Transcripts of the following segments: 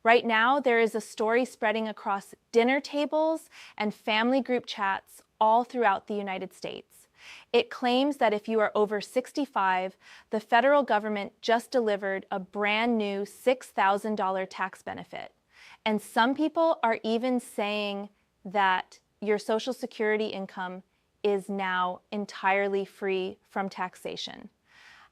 Right now, there is a story spreading across dinner tables and family group chats all throughout the United States. It claims that if you are over 65, the federal government just delivered a brand new $6,000 tax benefit. And some people are even saying that your Social Security income is now entirely free from taxation.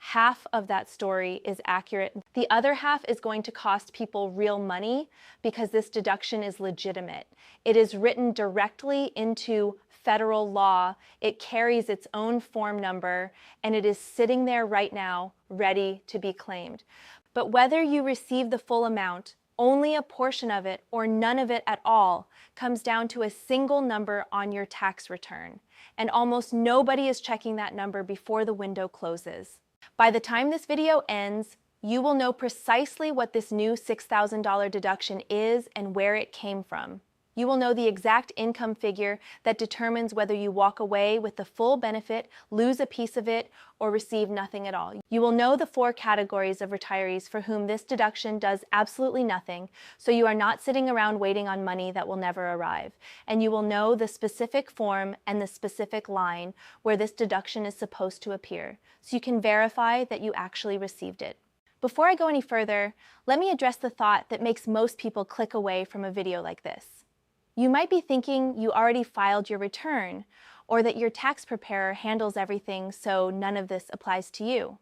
Half of that story is accurate. The other half is going to cost people real money because this deduction is legitimate. It is written directly into federal law. It carries its own form number, and it is sitting there right now, ready to be claimed. But whether you receive the full amount, only a portion of it, or none of it at all, comes down to a single number on your tax return. And almost nobody is checking that number before the window closes. By the time this video ends, you will know precisely what this new $6,000 deduction is and where it came from. You will know the exact income figure that determines whether you walk away with the full benefit, lose a piece of it, or receive nothing at all. You will know the 4 categories of retirees for whom this deduction does absolutely nothing, so you are not sitting around waiting on money that will never arrive. And you will know the specific form and the specific line where this deduction is supposed to appear, so you can verify that you actually received it. Before I go any further, let me address the thought that makes most people click away from a video like this. You might be thinking you already filed your return, or that your tax preparer handles everything so none of this applies to you.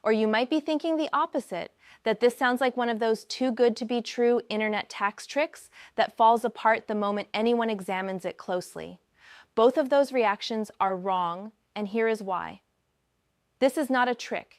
Or you might be thinking the opposite, that this sounds like one of those too good to be true internet tax tricks that falls apart the moment anyone examines it closely. Both of those reactions are wrong, and here is why. This is not a trick.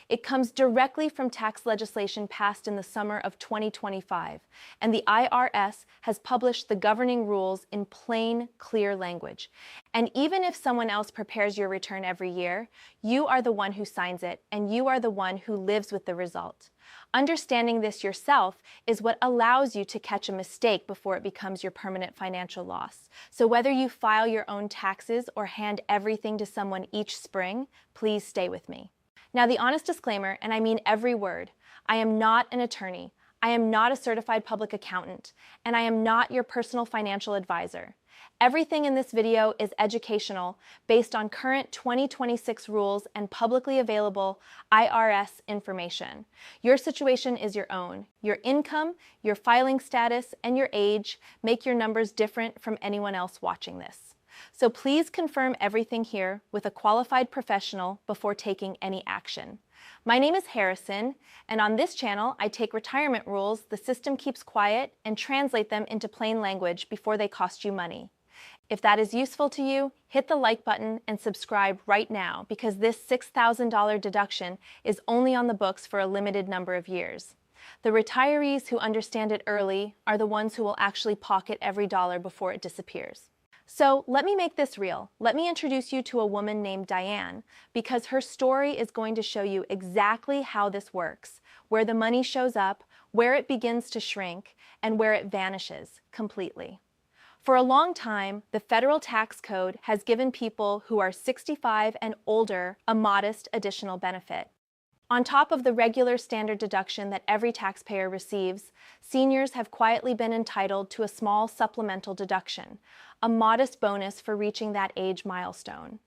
It comes directly from tax legislation passed in the summer of 2025, and the IRS has published the governing rules in plain, clear language. And even if someone else prepares your return every year, you are the one who signs it, and you are the one who lives with the result. Understanding this yourself is what allows you to catch a mistake before it becomes your permanent financial loss. So whether you file your own taxes or hand everything to someone each spring, please stay with me. Now, the honest disclaimer, and I mean every word, I am not an attorney, I am not a certified public accountant, and I am not your personal financial advisor. Everything in this video is educational based on current 2026 rules and publicly available IRS information. Your situation is your own. Your income, your filing status, and your age make your numbers different from anyone else watching this. So please confirm everything here with a qualified professional before taking any action. My name is Harrison, and on this channel, I take retirement rules the system keeps quiet and translate them into plain language before they cost you money. If that is useful to you, hit the like button and subscribe right now because this $6,000 deduction is only on the books for a limited number of years. The retirees who understand it early are the ones who will actually pocket every dollar before it disappears. So let me make this real. Let me introduce you to a woman named Diane, because her story is going to show you exactly how this works, where the money shows up, where it begins to shrink, and where it vanishes completely. For a long time, the federal tax code has given people who are 65 and older a modest additional benefit. On top of the regular standard deduction that every taxpayer receives, seniors have quietly been entitled to a small supplemental deduction, a modest bonus for reaching that age milestone.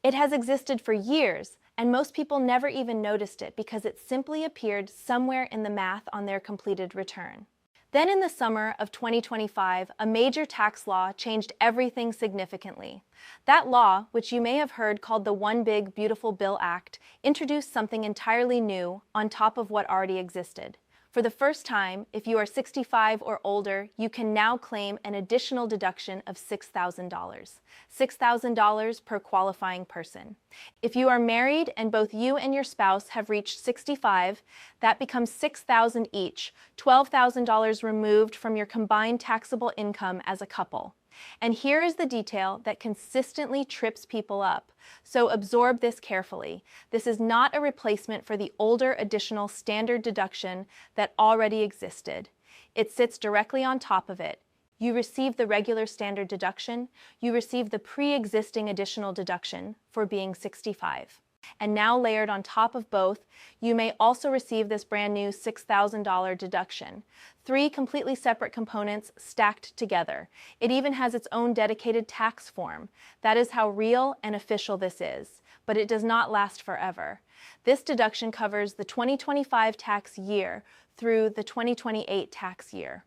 It has existed for years, and most people never even noticed it because it simply appeared somewhere in the math on their completed return. Then in the summer of 2025, a major tax law changed everything significantly. That law, which you may have heard called the One Big Beautiful Bill Act, introduced something entirely new on top of what already existed. For the first time, if you are 65 or older, you can now claim an additional deduction of $6,000. $6,000 per qualifying person. If you are married and both you and your spouse have reached 65, that becomes $6,000 each, $12,000 removed from your combined taxable income as a couple. And here is the detail that consistently trips people up, so absorb this carefully. This is not a replacement for the older additional standard deduction that already existed. It sits directly on top of it. You receive the regular standard deduction, you receive the pre-existing additional deduction for being 65. And now layered on top of both, you may also receive this brand new $6,000 deduction. 3 completely separate components stacked together. It even has its own dedicated tax form. That is how real and official this is. But it does not last forever. This deduction covers the 2025 tax year through the 2028 tax year.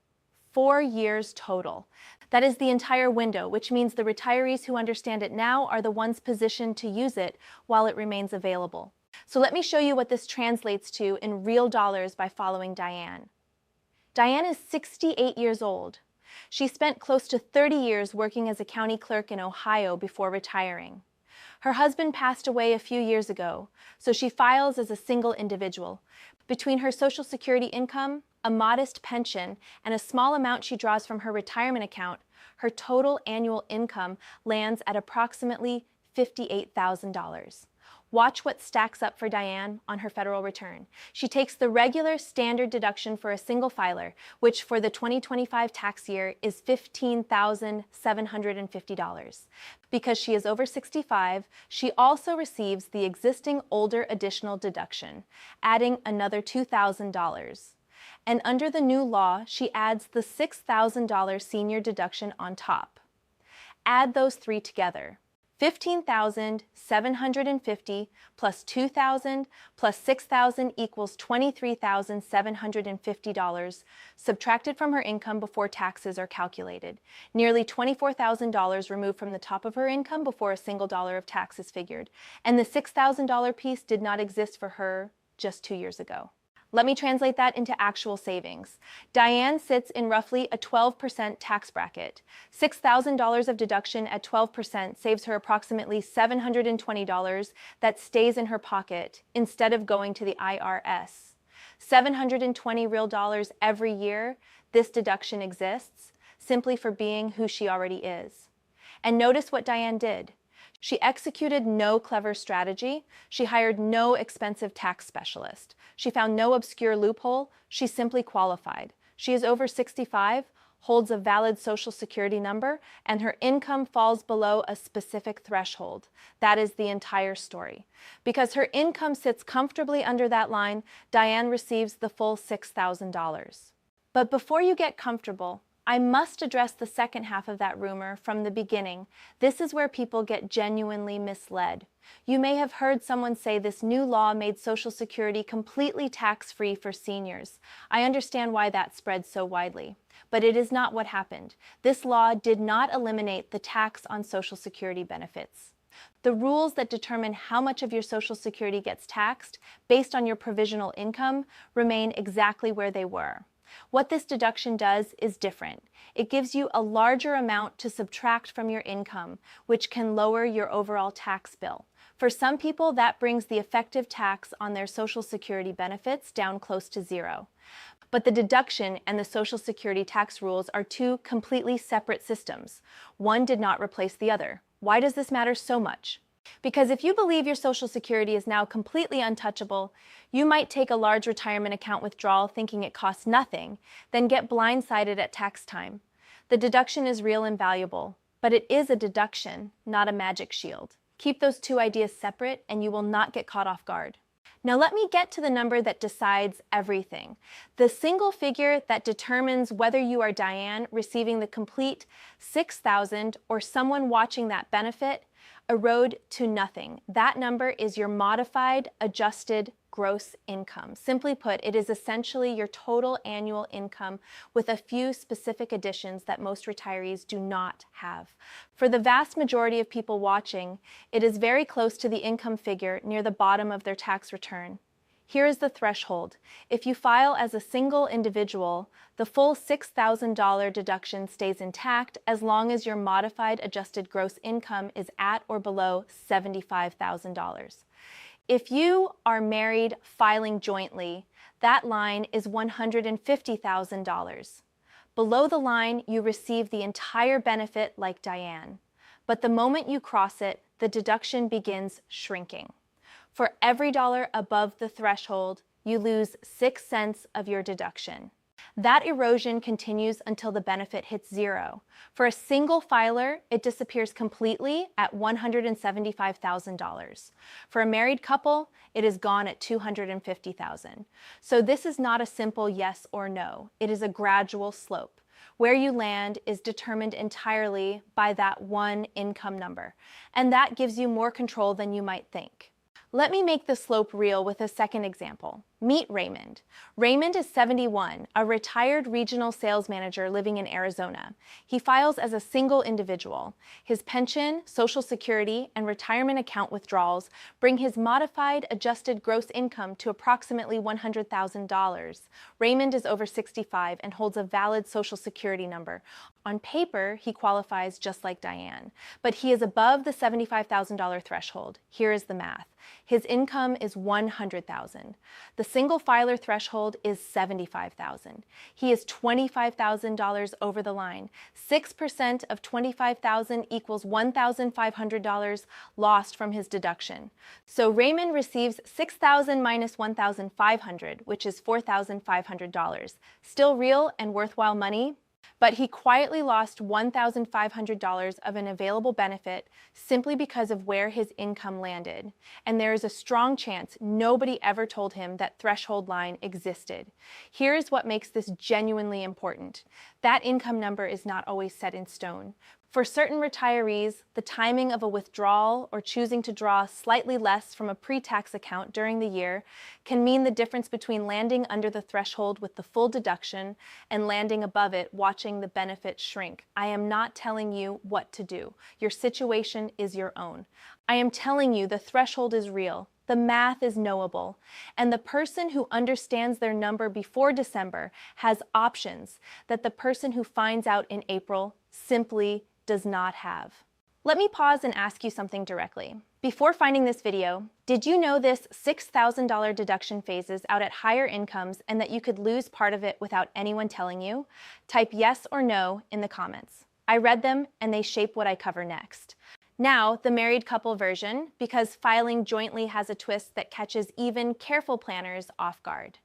4 years total. That is the entire window, which means the retirees who understand it now are the ones positioned to use it while it remains available. So let me show you what this translates to in real dollars by following Diane. Diane is 68 years old. She spent close to 30 years working as a county clerk in Ohio before retiring. Her husband passed away a few years ago, so she files as a single individual. Between her Social Security income, a modest pension, and a small amount she draws from her retirement account, her total annual income lands at approximately $58,000. Watch what stacks up for Diane on her federal return. She takes the regular standard deduction for a single filer, which for the 2025 tax year is $15,750. Because she is over 65, she also receives the existing older additional deduction, adding another $2,000. And under the new law, she adds the $6,000 senior deduction on top. Add those 3 together. $15,750 plus $2,000 plus $6,000 equals $23,750 subtracted from her income before taxes are calculated. Nearly $24,000 removed from the top of her income before a single dollar of tax is figured. And the $6,000 piece did not exist for her just 2 years ago. Let me translate that into actual savings. Diane sits in roughly a 12% tax bracket. $6,000 of deduction at 12% saves her approximately $720 that stays in her pocket instead of going to the IRS. $720 real dollars every year, this deduction exists simply for being who she already is. And notice what Diane did. She executed no clever strategy. She hired no expensive tax specialist. She found no obscure loophole. She simply qualified. She is over 65, holds a valid Social Security number, and her income falls below a specific threshold. That is the entire story. Because her income sits comfortably under that line, Diane receives the full $6,000. But before you get comfortable, I must address the second half of that rumor from the beginning. This is where people get genuinely misled. You may have heard someone say this new law made Social Security completely tax-free for seniors. I understand why that spread so widely. But it is not what happened. This law did not eliminate the tax on Social Security benefits. The rules that determine how much of your Social Security gets taxed based on your provisional income remain exactly where they were. What this deduction does is different. It gives you a larger amount to subtract from your income, which can lower your overall tax bill. For some people, that brings the effective tax on their Social Security benefits down close to zero. But the deduction and the Social Security tax rules are 2 completely separate systems. One did not replace the other. Why does this matter so much? Because if you believe your Social Security is now completely untouchable, you might take a large retirement account withdrawal thinking it costs nothing, then get blindsided at tax time. The deduction is real and valuable, but it is a deduction, not a magic shield. Keep those 2 ideas separate and you will not get caught off guard. Now let me get to the number that decides everything. The single figure that determines whether you are Diane receiving the complete $6,000 or someone watching that benefit erode to nothing. That number is your modified, adjusted gross income. Simply put, it is essentially your total annual income with a few specific additions that most retirees do not have. For the vast majority of people watching, it is very close to the income figure near the bottom of their tax return. Here is the threshold. If you file as a single individual, the full $6,000 deduction stays intact as long as your modified adjusted gross income is at or below $75,000. If you are married filing jointly, that line is $150,000. Below the line, you receive the entire benefit like Diane. But the moment you cross it, the deduction begins shrinking. For every dollar above the threshold, you lose 6 cents of your deduction. That erosion continues until the benefit hits zero. For a single filer, it disappears completely at $175,000. For a married couple, it is gone at $250,000. So this is not a simple yes or no. It is a gradual slope. Where you land is determined entirely by that one income number, and that gives you more control than you might think. Let me make the slope real with a second example. Meet Raymond. Raymond is 71, a retired regional sales manager living in Arizona. He files as a single individual. His pension, Social Security, and retirement account withdrawals bring his modified adjusted gross income to approximately $100,000. Raymond is over 65 and holds a valid Social Security number. On paper, he qualifies just like Diane, but he is above the $75,000 threshold. Here is the math. His income is $100,000. The single filer threshold is $75,000. He is $25,000 over the line. 6% of $25,000 equals $1,500 lost from his deduction. So Raymond receives $6,000 minus $1,500, which is $4,500. Still real and worthwhile money, but he quietly lost $1,500 of an available benefit simply because of where his income landed. And there is a strong chance nobody ever told him that threshold line existed. Here is what makes this genuinely important. That income number is not always set in stone. For certain retirees, the timing of a withdrawal or choosing to draw slightly less from a pre-tax account during the year can mean the difference between landing under the threshold with the full deduction and landing above it watching the benefit shrink. I am not telling you what to do. Your situation is your own. I am telling you the threshold is real. The math is knowable, and the person who understands their number before December has options that the person who finds out in April simply does not have. Let me pause and ask you something directly. Before finding this video, did you know this $6,000 deduction phases out at higher incomes and that you could lose part of it without anyone telling you? Type yes or no in the comments. I read them and they shape what I cover next. Now, the married couple version, because filing jointly has a twist that catches even careful planners off guard.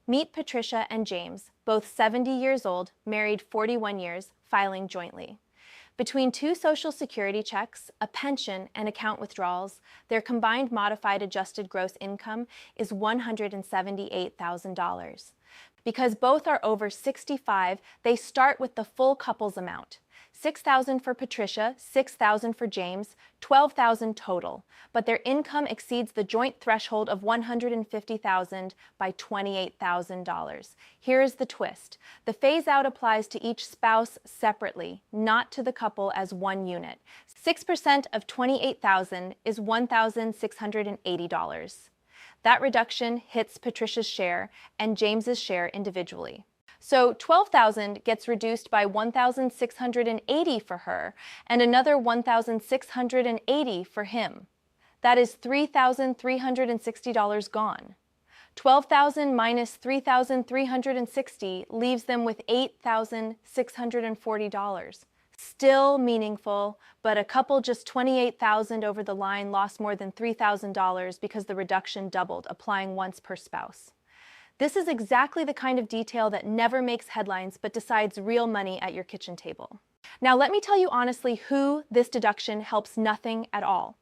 Meet Patricia and James, both 70 years old, married 41 years, filing jointly. Between two Social Security checks, a pension, and account withdrawals, their combined modified adjusted gross income is $178,000. Because both are over 65, they start with the full couple's amount. $6,000 for Patricia, $6,000 for James, $12,000 total, but their income exceeds the joint threshold of $150,000 by $28,000. Here is the twist. The phase-out applies to each spouse separately, not to the couple as one unit. 6% of $28,000 is $1,680. That reduction hits Patricia's share and James's share individually. So $12,000 gets reduced by $1,680 for her and another $1,680 for him. That is $3,360 gone. $12,000 minus $3,360 leaves them with $8,640. Still meaningful, but a couple just $28,000 over the line lost more than $3,000 because the reduction doubled, applying once per spouse. This is exactly the kind of detail that never makes headlines but decides real money at your kitchen table. Now let me tell you honestly who this deduction helps nothing at all.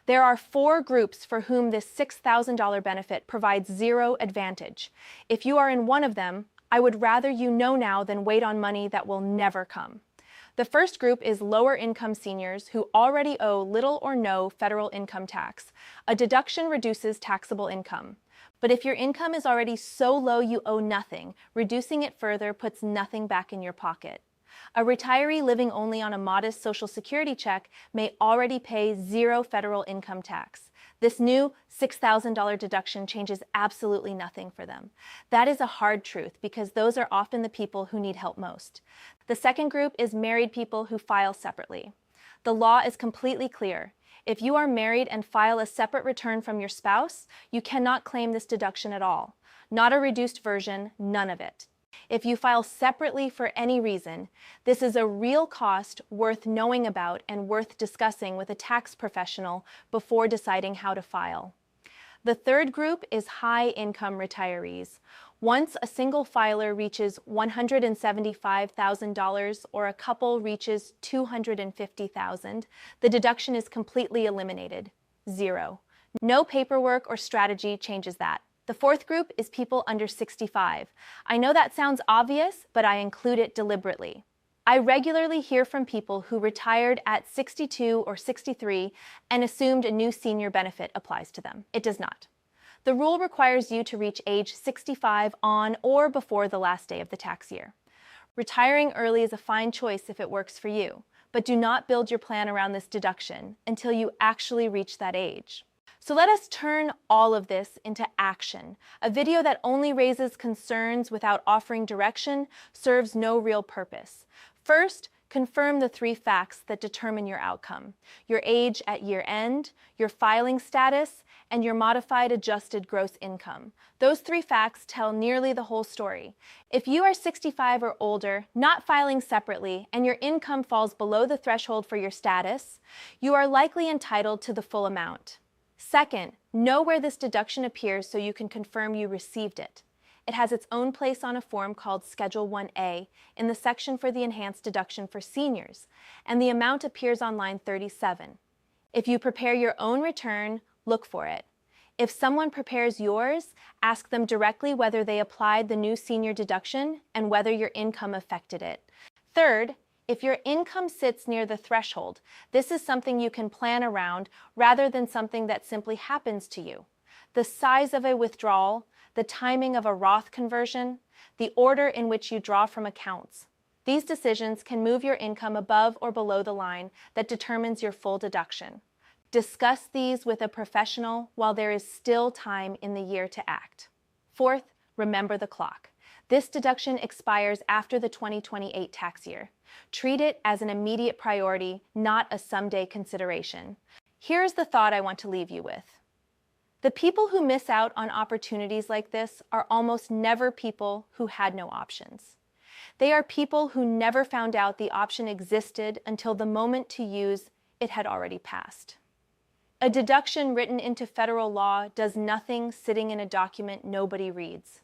There are 4 groups for whom this $6,000 benefit provides zero advantage. If you are in one of them, I would rather you know now than wait on money that will never come. The first group is lower income seniors who already owe little or no federal income tax. A deduction reduces taxable income. But if your income is already so low you owe nothing, reducing it further puts nothing back in your pocket. A retiree living only on a modest Social Security check may already pay zero federal income tax. This new $6,000 deduction changes absolutely nothing for them. That is a hard truth because those are often the people who need help most. The second group is married people who file separately. The law is completely clear. If you are married and file a separate return from your spouse, you cannot claim this deduction at all. Not a reduced version, none of it. If you file separately for any reason, this is a real cost worth knowing about and worth discussing with a tax professional before deciding how to file. The third group is high-income retirees. Once a single filer reaches $175,000 or a couple reaches $250,000, the deduction is completely eliminated. Zero. No paperwork or strategy changes that. The fourth group is people under 65. I know that sounds obvious, but I include it deliberately. I regularly hear from people who retired at 62 or 63 and assumed a new senior benefit applies to them. It does not. The rule requires you to reach age 65 on or before the last day of the tax year. Retiring early is a fine choice if it works for you, but do not build your plan around this deduction until you actually reach that age. So let us turn all of this into action. A video that only raises concerns without offering direction serves no real purpose. First, confirm the 3 facts that determine your outcome: your age at year end, your filing status, and your modified adjusted gross income. Those 3 facts tell nearly the whole story. If you are 65 or older, not filing separately, and your income falls below the threshold for your status, you are likely entitled to the full amount. Second, know where this deduction appears so you can confirm you received it. It has its own place on a form called Schedule 1A in the section for the enhanced deduction for seniors, and the amount appears on line 37. If you prepare your own return, look for it. If someone prepares yours, ask them directly whether they applied the new senior deduction and whether your income affected it. Third, if your income sits near the threshold, this is something you can plan around rather than something that simply happens to you. The size of a withdrawal, the timing of a Roth conversion, the order in which you draw from accounts. These decisions can move your income above or below the line that determines your full deduction. Discuss these with a professional while there is still time in the year to act. Fourth, remember the clock. This deduction expires after the 2028 tax year. Treat it as an immediate priority, not a someday consideration. Here's the thought I want to leave you with. The people who miss out on opportunities like this are almost never people who had no options. They are people who never found out the option existed until the moment to use it had already passed. A deduction written into federal law does nothing sitting in a document nobody reads.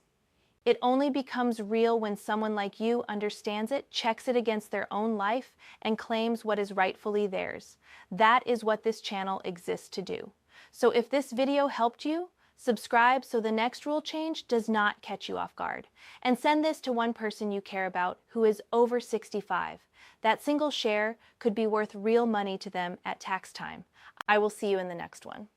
It only becomes real when someone like you understands it, checks it against their own life, and claims what is rightfully theirs. That is what this channel exists to do. So if this video helped you, subscribe so the next rule change does not catch you off guard. And send this to one person you care about who is over 65. That single share could be worth real money to them at tax time. I will see you in the next one.